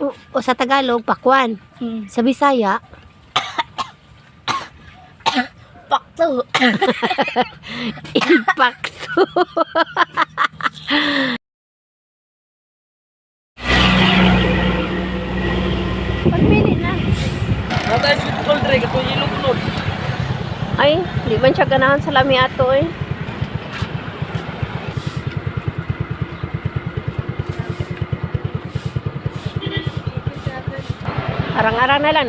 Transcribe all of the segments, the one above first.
O sa Tagalog, pakwan. Sa Bisaya, Pakto. impacto. Pagpili na. Natay sweet cold drink, ito yellow float. Ay, di man siya ganahan sa lami ato eh. Arang-arang na lang.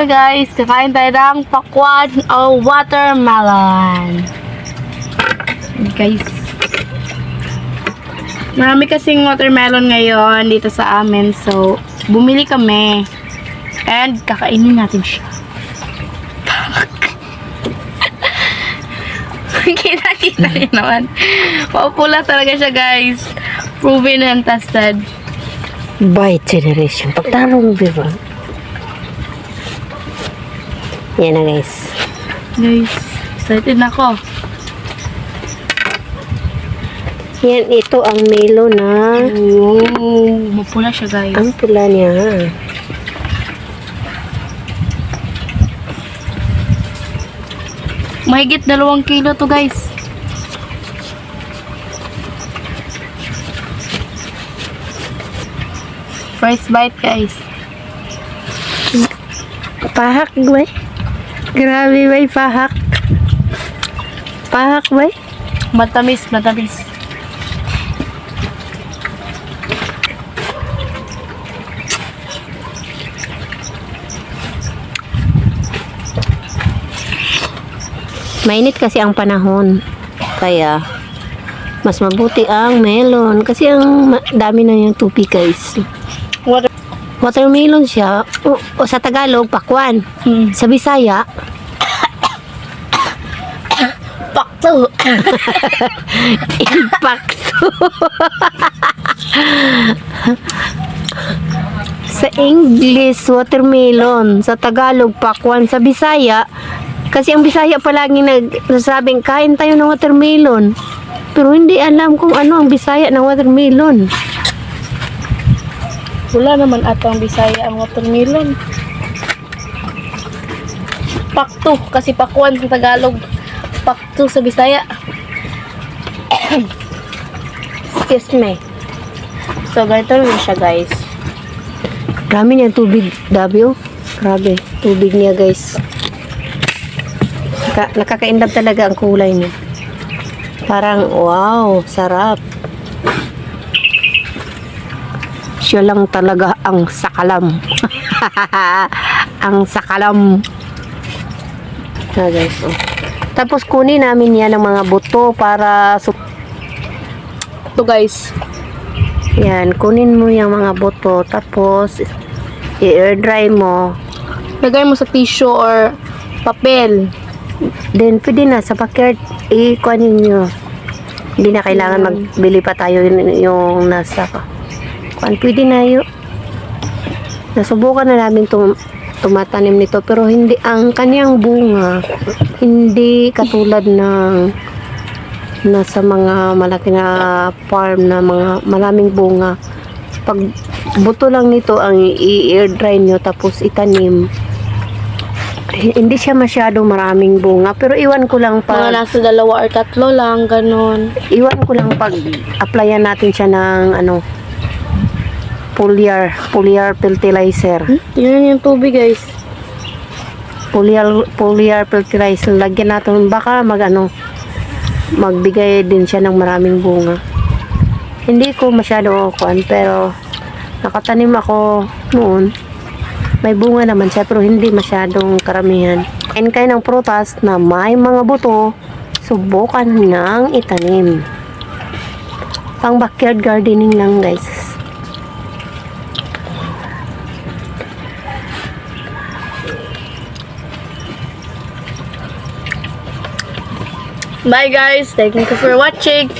So guys, kakain tayo ng pakwan o watermelon. Guys, marami kasing watermelon ngayon dito sa amin. So, bumili kami. And kakainin natin siya. Kita-kita niyo naman. Papula talaga siya guys. Proven and tested. By generation. Pagtanong, di ba? Yan na guys. Guys, excited na ako. Yan, ito ang melon na. Wow, mapula siya guys. Ang pula niya. Mahigit 2 kilo to guys. First bite guys. Pahak, boy. Grabe, boy. Pahak. Pahak, boy. Matamis, matamis. Mainit kasi ang panahon. Kaya, mas mabuti ang melon. Kasi ang dami na yung tubig, guys. Watermelon siya. O sa Tagalog, pakwan. Sa Bisaya, Pakto. impacto. Sa English, watermelon. Sa Tagalog, pakwan. Sa Bisaya, kasi ang Bisaya palagi nagsasabing, kain tayo ng watermelon. Pero hindi alam kung ano ang Bisaya ng watermelon. Wala naman atang Bisaya ang watermelon. Pakto, kasi pakwan sa Tagalog. Pakto sa Bisaya. Excuse me. So, ganito rin siya guys. Dami niya tubig, Dabyo. Grabe, tubig niya, guys. Nakakaindab talaga ang kulay niya. Parang, wow, sarap. Siya lang talaga ang sakalam. Ang sakalam. Guys, oh. Tapos kunin namin yan ng mga buto para Ito guys. yan, kunin mo yung mga buto tapos i-air dry mo. Lagay mo sa tissue or papel. Then pwede na sa backyard i-kunin nyo. Hindi na kailangan magbili pa tayo yung nasa pwede na yun. Nasubukan na namin tumatanim nito pero hindi ang kanyang bunga hindi katulad ng nasa mga malaki na farm na mga maraming bunga. Pag buto lang nito ang i-air dry nyo tapos itanim, hindi siya masyadong maraming bunga pero iwan ko lang Mga nasa 2 or 3 lang, ganon. iwan ko lang pag applyan natin siya ng ano foliar fertilizer. Tingnan yung tubig guys. Foliar fertilizer. Lagyan natin baka magbigay din siya ng maraming bunga. Hindi ko masyado kuan pero nakatanim ako noon. May bunga naman siya pero hindi masyadong karamihan. And kayo ng prutas na may mga buto, subukan ng itanim. Pang backyard gardening lang guys. Bye guys. Thank you for watching.